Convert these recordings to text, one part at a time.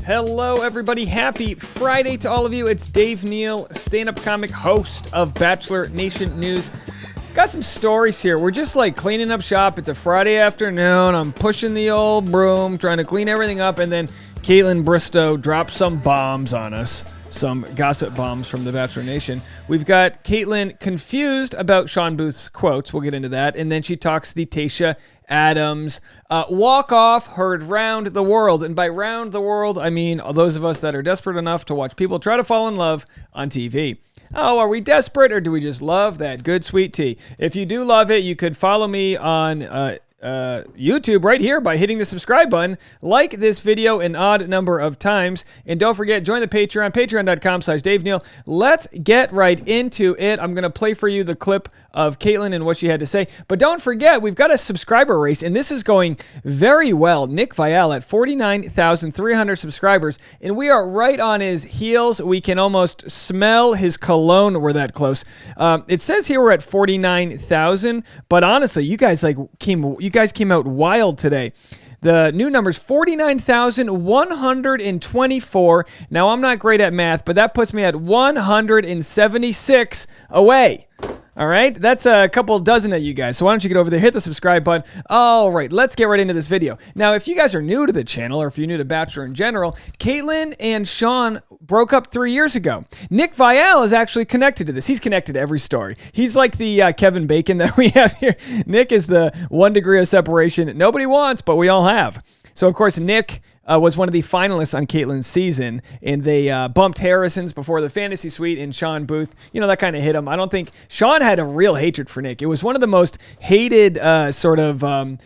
Hello, everybody. Happy Friday to all of you. It's Dave Neal, stand-up comic, host of Bachelor Nation News. Got some stories here. We're just like cleaning up shop. It's a Friday afternoon. I'm pushing the old broom, trying to clean everything up, and then Kaitlyn Bristowe drops some bombs on us. Some gossip bombs from the Bachelor Nation. We've got Kaitlyn confused about Shawn Booth's quotes. We'll get into that. And then she talks the Tayshia Adams walk-off heard round the world. And by round the world, I mean those of us that are desperate enough to watch people try to fall in love on TV. Oh, are we desperate or do we just love that good sweet tea? If you do love it, you could follow me on YouTube right here by hitting the subscribe button. Like this video an odd number of times. And don't forget, join the Patreon, patreon.com/Dave Neal. Let's get right into it. I'm going to play for you the clip of Kaitlyn and what she had to say. But don't forget, we've got a subscriber race, and this is going very well. Nick Vial at 49,300 subscribers, and we are right on his heels. We can almost smell his cologne. We're that close. It says here we're at 49,000, but honestly, you guys came out wild today. The new number's 49,124. Now, I'm not great at math, but that puts me at 176 away. All right, that's a couple dozen of you guys. So why don't you get over there, hit the subscribe button. All right, let's get right into this video. Now, if you guys are new to the channel, or if you're new to Bachelor in general, Kaitlyn and Shawn broke up 3 years ago. Nick Vial is actually connected to this. He's connected to every story. He's like the Kevin Bacon that we have here. Nick is the 1 degree of separation nobody wants, but we all have. So, of course, Nick was one of the finalists on Kaitlyn's season, and they bumped Harrison's before the fantasy suite, and Shawn Booth, that kind of hit him. I don't think Shawn had a real hatred for Nick. It was one of the most hated pairings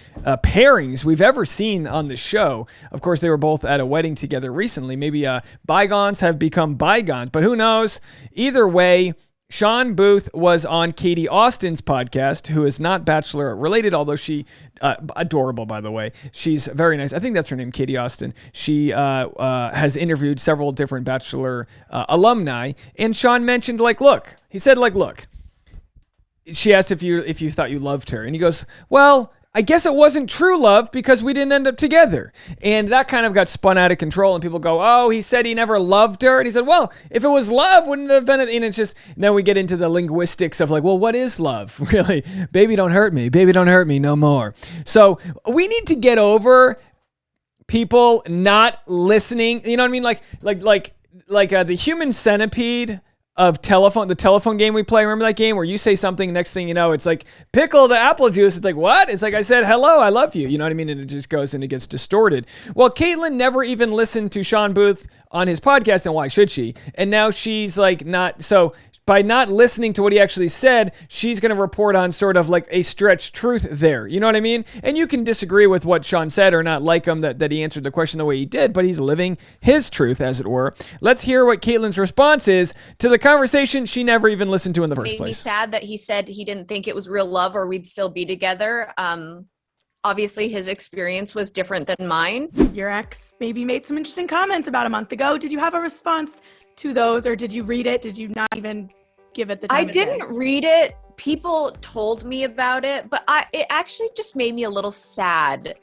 we've ever seen on the show. Of course, they were both at a wedding together recently. Maybe bygones have become bygones, but who knows? Either way, Shawn Booth was on Katie Austin's podcast, who is not Bachelor related, although she, adorable, by the way. She's very nice. I think that's her name, Katie Austin. She has interviewed several different Bachelor alumni, and Shawn mentioned, look. She asked if you thought you loved her, and he goes, well, I guess it wasn't true love because we didn't end up together. And that kind of got spun out of control, and people go, oh, he said he never loved her. And he said, well, if it was love, wouldn't it have been? And it's just, then we get into the linguistics of well, what is love? Really? Baby, don't hurt me. Baby, don't hurt me no more. So we need to get over people not listening. You know what I mean? Like the human centipede of the telephone game we play. Remember that game where you say something, next thing you know, it's like, pickle the apple juice. It's like, what? It's like, I said, hello, I love you. You know what I mean? And it just goes and it gets distorted. Well, Kaitlyn never even listened to Shawn Booth on his podcast, and why should she? And now she's not, so by not listening to what he actually said, she's going to report on sort of like a stretched truth there. You know what I mean? And you can disagree with what Shawn said or not like him that he answered the question the way he did, but he's living his truth, as it were. Let's hear what Kaitlyn's response is to the conversation she never even listened to in the first place. Made me sad that he said he didn't think it was real love or we'd still be together. Obviously, his experience was different than mine. Your ex maybe made some interesting comments about a month ago. Did you have a response to those, or did you read it? Did you not even give it the time? I didn't read it. People told me about it, but it actually just made me a little sad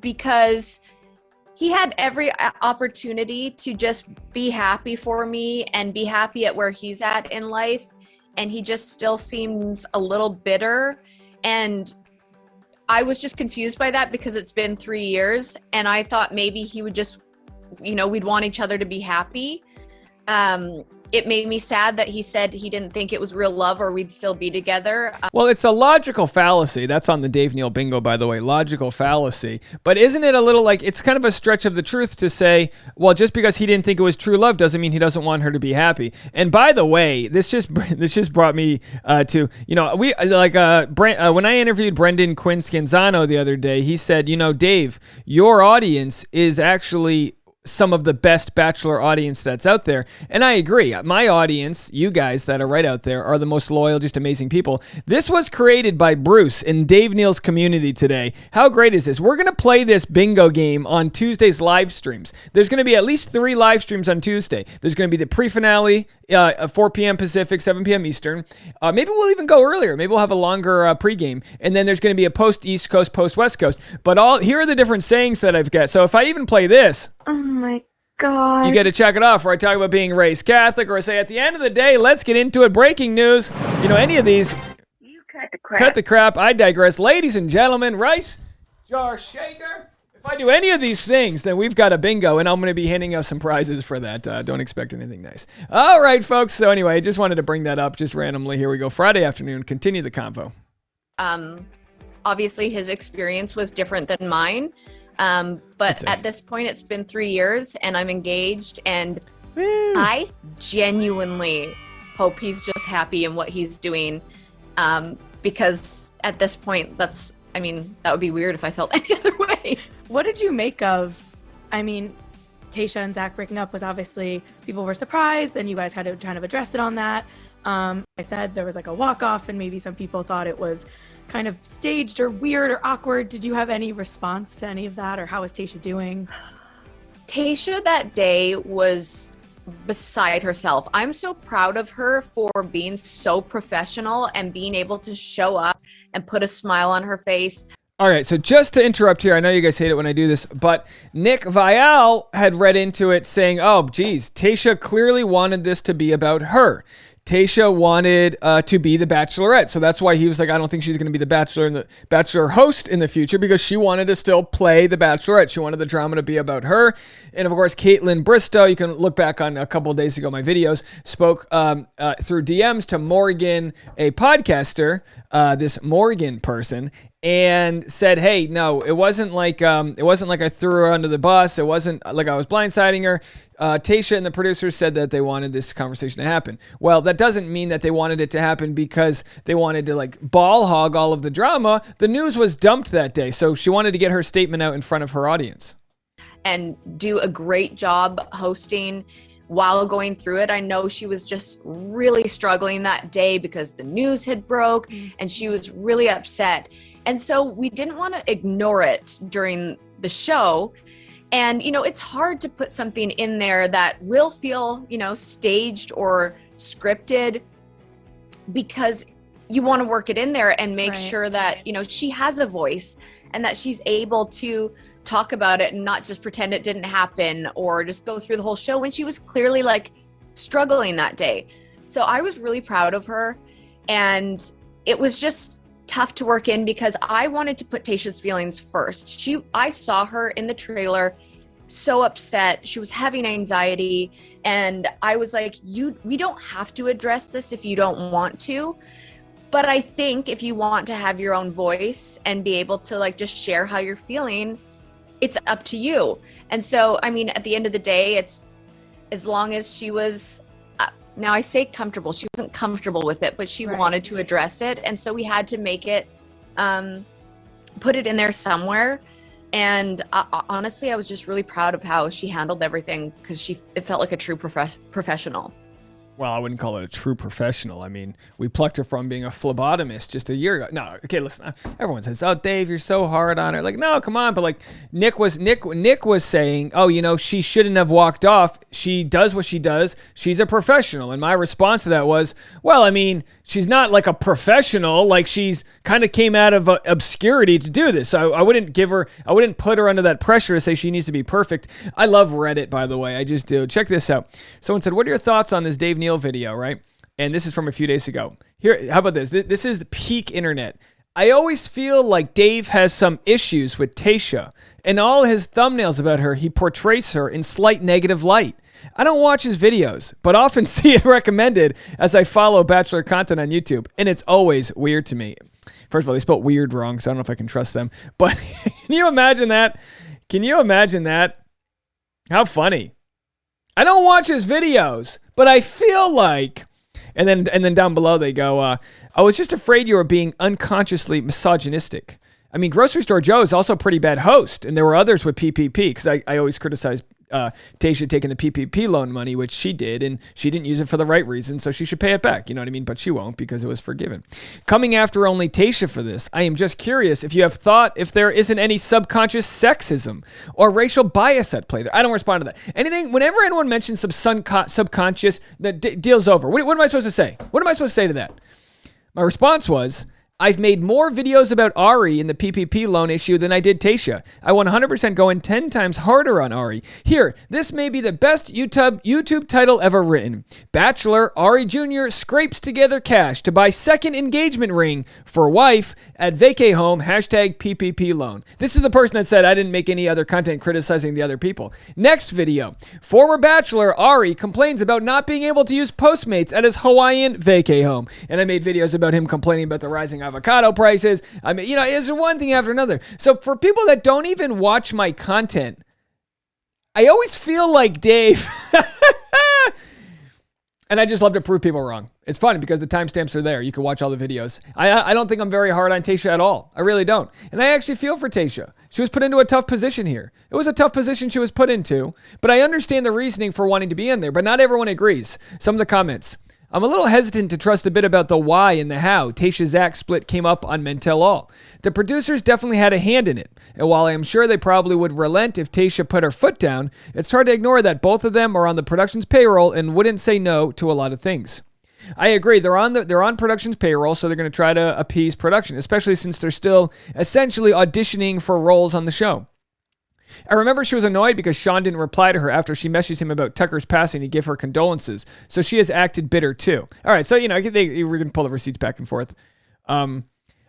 because he had every opportunity to just be happy for me and be happy at where he's at in life, and he just still seems a little bitter. And I was just confused by that because it's been 3 years, and I thought maybe he would just, we'd want each other to be happy. It made me sad that he said he didn't think it was real love or we'd still be together. Well, it's a logical fallacy. That's on the Dave Neal bingo, by the way, logical fallacy. But isn't it a little it's kind of a stretch of the truth to say, well, just because he didn't think it was true love doesn't mean he doesn't want her to be happy. And by the way, this just brought me to, when I interviewed Brendan Quinn Scanzano the other day, he said, Dave, your audience is actually some of the best Bachelor audience that's out there. And I agree. My audience, you guys that are right out there, are the most loyal, just amazing people. This was created by Bruce in Dave Neal's community today. How great is this? We're going to play this bingo game on Tuesday's live streams. There's going to be at least 3 live streams on Tuesday. There's going to be the pre-finale, 4 p.m. Pacific, 7 p.m. Eastern. Maybe we'll even go earlier. Maybe we'll have a longer pregame. And then there's going to be a post-East Coast, post-West Coast. But here are the different sayings that I've got. So if I even play this... Oh my God. You get to check it off where I talk about being raised Catholic, or I say at the end of the day, let's get into it. Breaking news. You know, any of these. You cut the crap. Cut the crap. I digress. Ladies and gentlemen, rice, jar, shaker. If I do any of these things, then we've got a bingo, and I'm going to be handing out some prizes for that. Don't expect anything nice. All right, folks. So anyway, I just wanted to bring that up just randomly. Here we go. Friday afternoon. Continue the convo. Obviously, his experience was different than mine. But at this point, it's been 3 years, and I'm engaged, and Woo. I genuinely hope he's just happy in what he's doing. Because at this point, that would be weird if I felt any other way. What did you make of, Tayshia and Zac breaking up was obviously, people were surprised, and you guys had to kind of address it on that. I said there was like a walk-off, and maybe some people thought it was kind of staged or weird or awkward. Did you have any response to any of that, or how is Tayshia doing? Tayshia that day was beside herself. I'm so proud of her for being so professional and being able to show up and put a smile on her face. All right, so just to interrupt here, I know you guys hate it when I do this, but Nick Vial had read into it saying, oh, geez, Tayshia clearly wanted this to be about her. Tayshia wanted to be the Bachelorette, so that's why he was like, I don't think she's going to be the Bachelor and the Bachelor host in the future, because she wanted to still play the Bachelorette. She wanted the drama to be about her. And of course, Kaitlyn Bristowe, you can look back on a couple of days ago, my videos, spoke through DMs to Morgan, a podcaster, this Morgan person, and said, hey, no, it wasn't like I threw her under the bus. It wasn't like I was blindsiding her. Tayshia and the producers said that they wanted this conversation to happen. Well, that doesn't mean that they wanted it to happen because they wanted to like ball hog all of the drama. The news was dumped that day, so she wanted to get her statement out in front of her audience. And do a great job hosting while going through it. I know she was just really struggling that day because the news had broke and she was really upset. And so we didn't want to ignore it during the show. And, it's hard to put something in there that will feel, staged or scripted, because you want to work it in there and make sure that, she has a voice and that she's able to talk about it and not just pretend it didn't happen or just go through the whole show when she was clearly like struggling that day. So I was really proud of her, and it was just tough to work in because I wanted to put Tayshia's feelings first. I saw her in the trailer so upset. She was having anxiety, and I was like, we don't have to address this if you don't want to. But I think if you want to have your own voice and be able to like just share how you're feeling, it's up to you. And so, at the end of the day, it's as long as she was, now I say comfortable, she wasn't comfortable with it, but she wanted to address it. And so we had to make it, put it in there somewhere. And honestly, I was just really proud of how she handled everything, because it felt like a true professional. Well, I wouldn't call it a true professional. We plucked her from being a phlebotomist just a year ago. No, okay, listen. Everyone says, "Oh, Dave, you're so hard on her." Like, no, come on. But like, Nick was saying, "Oh, she shouldn't have walked off. She does what she does. She's a professional." And my response to that was, "Well, she's not like a professional. Like, she's kind of came out of obscurity to do this. So I wouldn't put her under that pressure to say she needs to be perfect." I love Reddit, by the way. I just do. Check this out. Someone said, "What are your thoughts on this Dave Neal video?" Right? And this is from a few days ago. Here, how about this? This is peak internet. "I always feel like Dave has some issues with Tayshia. In all his thumbnails about her, he portrays her in slight negative light. I don't watch his videos, but often see it recommended as I follow Bachelor content on YouTube, and it's always weird to me." First of all, they spelled weird wrong, so I don't know if I can trust them. But can you imagine that? How funny. "I don't watch his videos, but I feel like," and then down below they go, "I was just afraid you were being unconsciously misogynistic. Grocery Store Joe is also a pretty bad host, and there were others with PPP," because I always criticize Tayshia taking the PPP loan money, which she did, and she didn't use it for the right reason, so she should pay it back. You know what I mean? But she won't, because it was forgiven. "Coming after only Tayshia for this, I am just curious if you have thought if there isn't any subconscious sexism or racial bias at play there." I don't respond to that. Whenever anyone mentions some subconscious, that deal's over. What am I supposed to say? What am I supposed to say to that? My response was, I've made more videos about Ari in the PPP loan issue than I did Tayshia. I 100% go in 10 times harder on Ari. Here, this may be the best YouTube title ever written. Bachelor, Ari Jr. scrapes together cash to buy second engagement ring for wife at vacay home, #PPP loan. This is the person that said I didn't make any other content criticizing the other people. Next video. Former Bachelor, Ari, complains about not being able to use Postmates at his Hawaiian vacay home. And I made videos about him complaining about the rising avocado prices. I mean, it's one thing after another. So for people that don't even watch my content, I always feel like Dave. And I just love to prove people wrong. It's funny because the timestamps are there. You can watch all the videos. I don't think I'm very hard on Tayshia at all. I really don't. And I actually feel for Tayshia. She was put into a tough position here. It was a tough position she was put into, but I understand the reasoning for wanting to be in there, but not everyone agrees. Some of the comments. I'm a little hesitant to trust a bit about the why and the how Tayshia-Zac split came up on Men Tell All. The producers definitely had a hand in it, and while I am sure they probably would relent if Tayshia put her foot down, it's hard to ignore that both of them are on the production's payroll and wouldn't say no to a lot of things. I agree. They're on production's payroll, so they're going to try to appease production, especially since they're still essentially auditioning for roles on the show. I remember she was annoyed because Sean didn't reply to her after she messaged him about Tucker's passing to give her condolences. So she has acted bitter too. All right, so we're going to pull the receipts back and forth.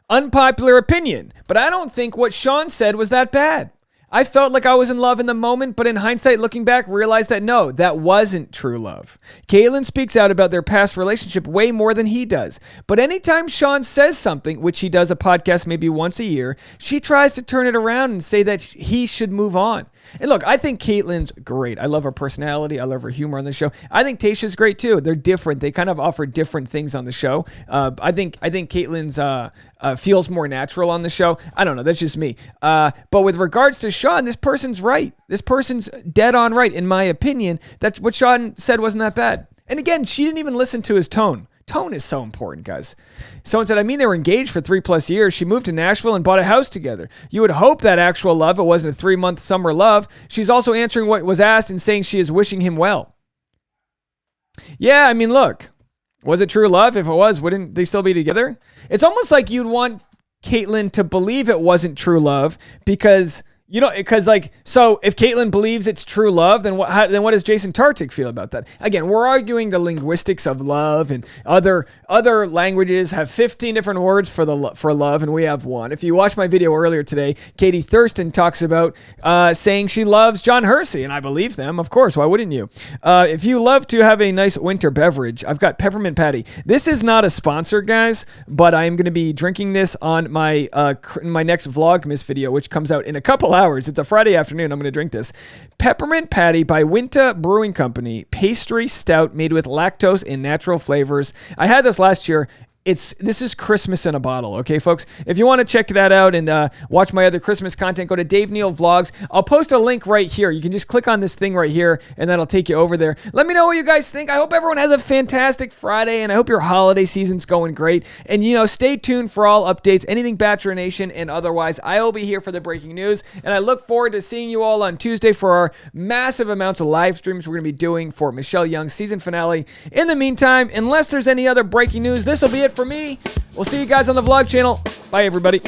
Unpopular opinion, but I don't think what Sean said was that bad. I felt like I was in love in the moment, but in hindsight, looking back, realized that no, that wasn't true love. Kaitlyn speaks out about their past relationship way more than he does. But anytime Sean says something, which he does a podcast maybe once a year, she tries to turn it around and say that he should move on. And look, I think Kaitlyn's great. I love her personality. I love her humor on the show. I think Tayshia's great too. They're different. They kind of offer different things on the show. I think Kaitlyn's feels more natural on the show. I don't know. That's just me. But with regards to Sean, this person's right. This person's dead on right, in my opinion. That's what Sean said wasn't that bad. And again, she didn't even listen to his tone. Tone is so important, guys. Someone said, they were engaged for 3+ years. She moved to Nashville and bought a house together. You would hope that actual love, it wasn't a 3-month summer love. She's also answering what was asked and saying she is wishing him well. Yeah, look, was it true love? If it was, wouldn't they still be together? It's almost like you'd want Kaitlyn to believe it wasn't true love because... so if Kaitlyn believes it's true love, then what does Jason Tartick feel about that? Again, we're arguing the linguistics of love, and other languages have 15 different words for love, and we have one. If you watched my video earlier today, Katie Thurston talks about saying she loves John Hersey, and I believe them, of course. Why wouldn't you? If you love to have a nice winter beverage, I've got peppermint patty. This is not a sponsor, guys, but I am going to be drinking this on my next Vlogmas video, which comes out in a couple hours. It's a Friday afternoon. I'm going to drink this. Peppermint Patty by Winta Brewing Company. Pastry stout made with lactose and natural flavors. I had this last year. This is Christmas in a bottle, okay, folks? If you want to check that out and watch my other Christmas content, go to Dave Neal Vlogs. I'll post a link right here. You can just click on this thing right here, and that'll take you over there. Let me know what you guys think. I hope everyone has a fantastic Friday, and I hope your holiday season's going great. And, stay tuned for all updates, anything Bachelor Nation and otherwise. I will be here for the breaking news, and I look forward to seeing you all on Tuesday for our massive amounts of live streams we're going to be doing for Michelle Young's season finale. In the meantime, unless there's any other breaking news, this will be it for me. We'll see you guys on the vlog channel. Bye, everybody.